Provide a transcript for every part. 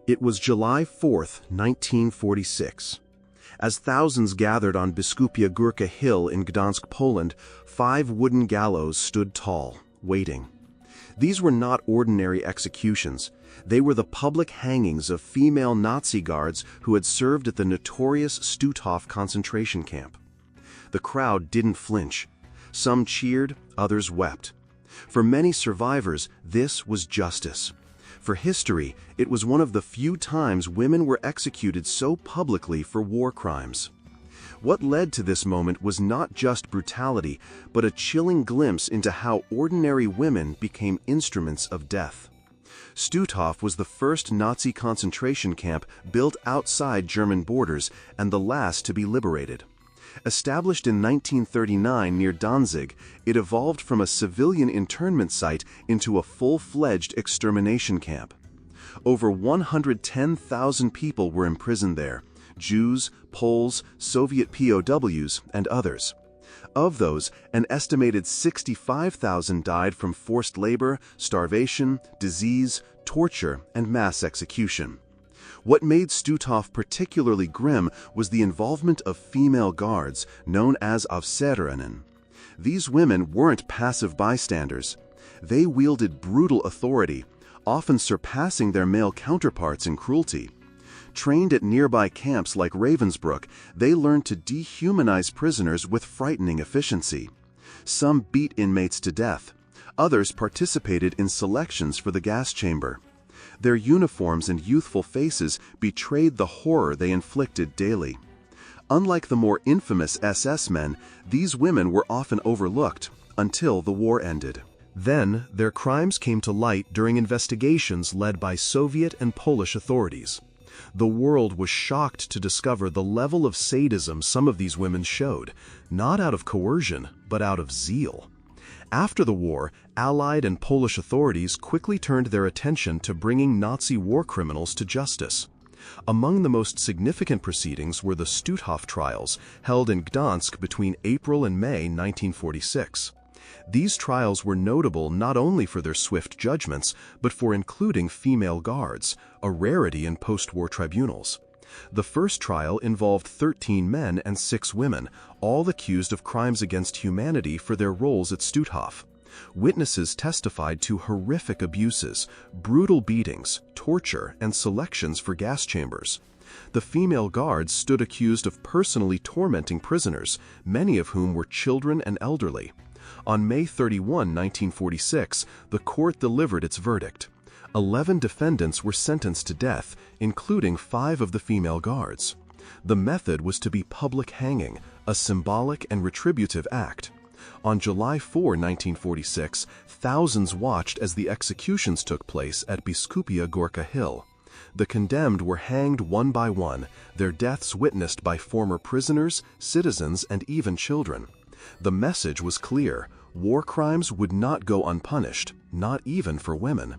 It was July 4th, 1946. As thousands gathered on Biskupia Górka Hill in Gdańsk, Poland, 5 wooden gallows stood tall, waiting. These were not ordinary executions. They were the public hangings of female Nazi guards who had served at the notorious Stutthof concentration camp. The crowd didn't flinch. Some cheered, others wept. For many survivors, this was justice. For history, it was one of the few times women were executed so publicly for war crimes. What led to this moment was not just brutality, but a chilling glimpse into how ordinary women became instruments of death. Stutthof was the first Nazi concentration camp built outside German borders and the last to be liberated. Established in 1939 near Danzig, it evolved from a civilian internment site into a full-fledged extermination camp. Over 110,000 people were imprisoned there: Jews, Poles, Soviet POWs, and others. Of those, an estimated 65,000 died from forced labor, starvation, disease, torture, and mass execution. What made Stutthof particularly grim was the involvement of female guards, known as Aufseherinnen. These women weren't passive bystanders. They wielded brutal authority, often surpassing their male counterparts in cruelty. Trained at nearby camps like Ravensbrück, they learned to dehumanize prisoners with frightening efficiency. Some beat inmates to death. Others participated in selections for the gas chamber. Their uniforms and youthful faces betrayed the horror they inflicted daily. Unlike the more infamous SS men, these women were often overlooked until the war ended. Then, their crimes came to light during investigations led by Soviet and Polish authorities. The world was shocked to discover the level of sadism some of these women showed, not out of coercion, but out of zeal. After the war, Allied and Polish authorities quickly turned their attention to bringing Nazi war criminals to justice. Among the most significant proceedings were the Stutthof Trials, held in Gdańsk between April and May 1946. These trials were notable not only for their swift judgments, but for including female guards, a rarity in post-war tribunals. The first trial involved 13 men and 6 women, all accused of crimes against humanity for their roles at Stutthof. Witnesses testified to horrific abuses, brutal beatings, torture, and selections for gas chambers. The female guards stood accused of personally tormenting prisoners, many of whom were children and elderly. On May 31, 1946, the court delivered its verdict. 11 defendants were sentenced to death, including 5 of the female guards. The method was to be public hanging, a symbolic and retributive act. On July 4, 1946, thousands watched as the executions took place at Biskupia Górka Hill. The condemned were hanged one by one, their deaths witnessed by former prisoners, citizens, and even children. The message was clear: war crimes would not go unpunished, not even for women.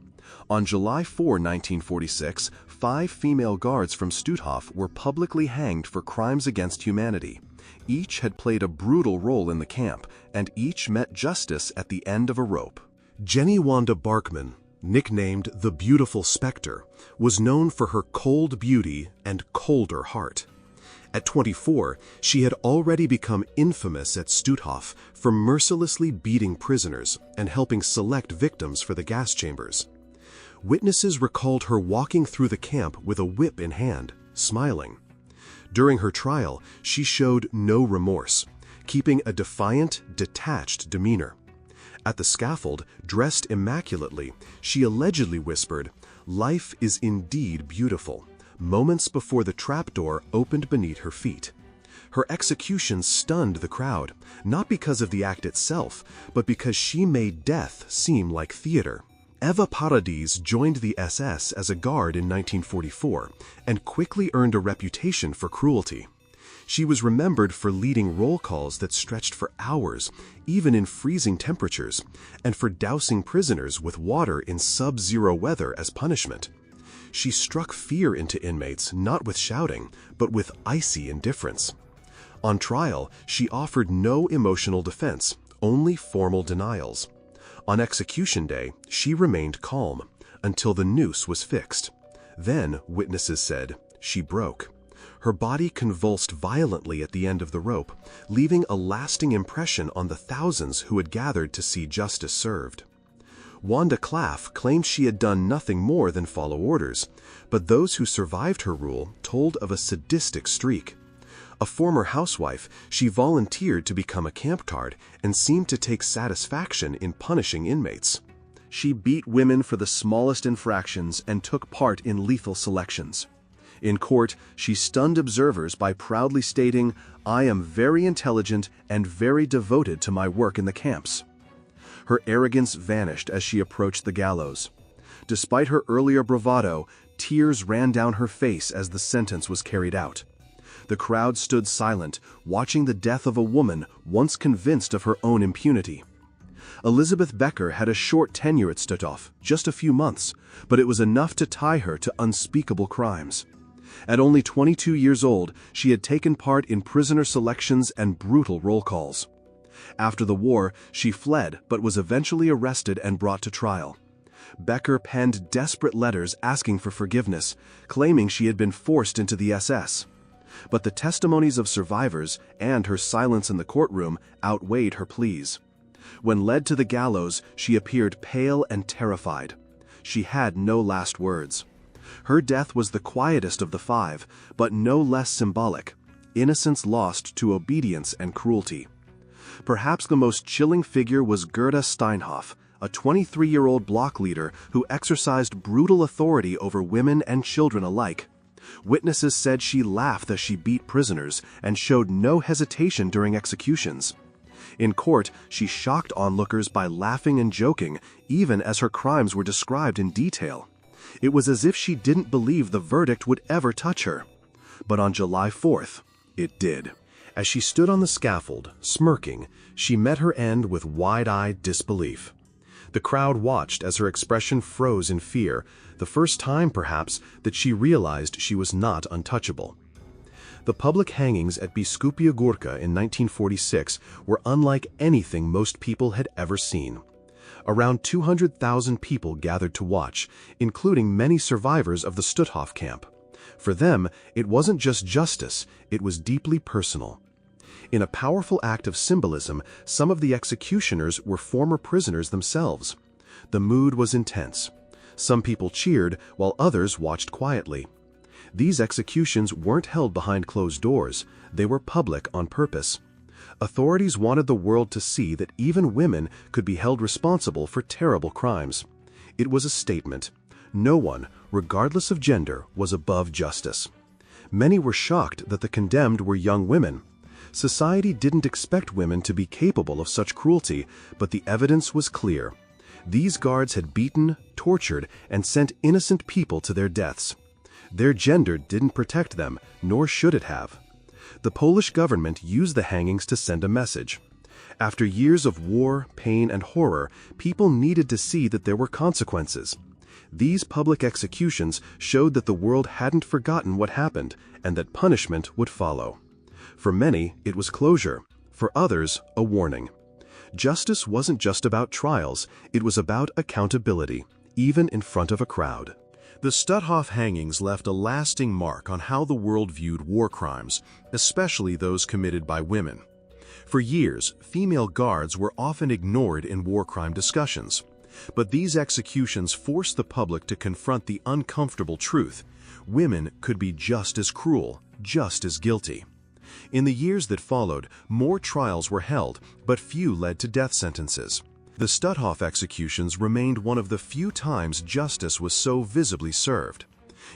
On July 4, 1946, 5 female guards from Stutthof were publicly hanged for crimes against humanity. Each had played a brutal role in the camp, and each met justice at the end of a rope. Jenny Wanda Barkman, nicknamed the Beautiful Spectre, was known for her cold beauty and colder heart. At 24, she had already become infamous at Stutthof for mercilessly beating prisoners and helping select victims for the gas chambers. Witnesses recalled her walking through the camp with a whip in hand, smiling. During her trial, she showed no remorse, keeping a defiant, detached demeanor. At the scaffold, dressed immaculately, she allegedly whispered, "Life is indeed beautiful," moments before the trapdoor opened beneath her feet. Her execution stunned the crowd, not because of the act itself, but because she made death seem like theater. Eva Paradis joined the SS as a guard in 1944 and quickly earned a reputation for cruelty. She was remembered for leading roll calls that stretched for hours, even in freezing temperatures, and for dousing prisoners with water in sub-zero weather as punishment. She struck fear into inmates not with shouting, but with icy indifference. On trial, she offered no emotional defense, only formal denials. On execution day, she remained calm until the noose was fixed. Then, witnesses said, she broke. Her body convulsed violently at the end of the rope, leaving a lasting impression on the thousands who had gathered to see justice served. Wanda Claff claimed she had done nothing more than follow orders, but those who survived her rule told of a sadistic streak. A former housewife, she volunteered to become a camp guard and seemed to take satisfaction in punishing inmates. She beat women for the smallest infractions and took part in lethal selections. In court, she stunned observers by proudly stating, "I am very intelligent and very devoted to my work in the camps." Her arrogance vanished as she approached the gallows. Despite her earlier bravado, tears ran down her face as the sentence was carried out. The crowd stood silent, watching the death of a woman once convinced of her own impunity. Elizabeth Becker had a short tenure at Stutthof, just a few months, but it was enough to tie her to unspeakable crimes. At only 22 years old, she had taken part in prisoner selections and brutal roll calls. After the war, she fled but was eventually arrested and brought to trial. Becker penned desperate letters asking for forgiveness, claiming she had been forced into the SS. But the testimonies of survivors and her silence in the courtroom outweighed her pleas. When led to the gallows, she appeared pale and terrified. She had no last words. Her death was the quietest of the five, but no less symbolic. Innocence lost to obedience and cruelty. Perhaps the most chilling figure was Gerda Steinhoff, a 23-year-old block leader who exercised brutal authority over women and children alike. Witnesses said she laughed as she beat prisoners and showed no hesitation during executions. In court, she shocked onlookers by laughing and joking, even as her crimes were described in detail. It was as if she didn't believe the verdict would ever touch her. But on July 4th, it did. As she stood on the scaffold, smirking, she met her end with wide-eyed disbelief. The crowd watched as her expression froze in fear, the first time, perhaps, that she realized she was not untouchable. The public hangings at Biskupia Górka in 1946 were unlike anything most people had ever seen. Around 200,000 people gathered to watch, including many survivors of the Stutthof camp. For them, it wasn't just justice, it was deeply personal. In a powerful act of symbolism, some of the executioners were former prisoners themselves. The mood was intense. Some people cheered, while others watched quietly. These executions weren't held behind closed doors, they were public on purpose. Authorities wanted the world to see that even women could be held responsible for terrible crimes. It was a statement. No one, regardless of gender, was above justice. Many were shocked that the condemned were young women. Society didn't expect women to be capable of such cruelty, but the evidence was clear. These guards had beaten, tortured, and sent innocent people to their deaths. Their gender didn't protect them, nor should it have. The Polish government used the hangings to send a message. After years of war, pain, and horror, people needed to see that there were consequences. These public executions showed that the world hadn't forgotten what happened, and that punishment would follow. For many, it was closure. For others, a warning. Justice wasn't just about trials, it was about accountability, even in front of a crowd. The Stutthof hangings left a lasting mark on how the world viewed war crimes, especially those committed by women. For years, female guards were often ignored in war crime discussions. But these executions forced the public to confront the uncomfortable truth. Women could be just as cruel, just as guilty. In the years that followed, more trials were held, but few led to death sentences. The Stutthof executions remained one of the few times justice was so visibly served.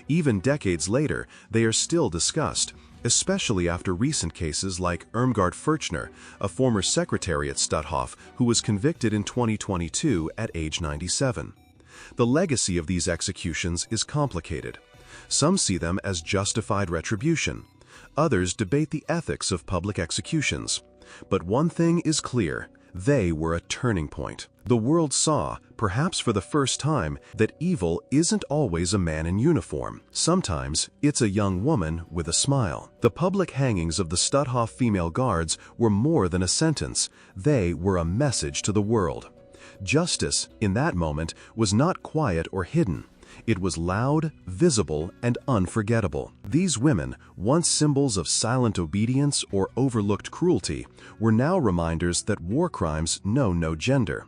Even decades later, they are still discussed, especially after recent cases like Irmgard Furchner, a former secretary at Stutthof who was convicted in 2022 at age 97. The legacy of these executions is complicated. Some see them as justified retribution. Others debate the ethics of public executions. But one thing is clear. They were a turning point. The world saw, perhaps for the first time, that evil isn't always a man in uniform. Sometimes, it's a young woman with a smile. The public hangings of the Stutthof female guards were more than a sentence. They were a message to the world. Justice, in that moment, was not quiet or hidden. It was loud, visible, and unforgettable. These women, once symbols of silent obedience or overlooked cruelty, were now reminders that war crimes know no gender.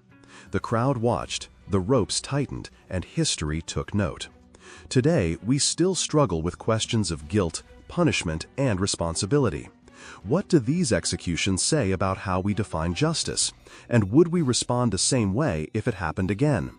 The crowd watched, the ropes tightened, and history took note. Today, we still struggle with questions of guilt, punishment, and responsibility. What do these executions say about how we define justice? And would we respond the same way if it happened again?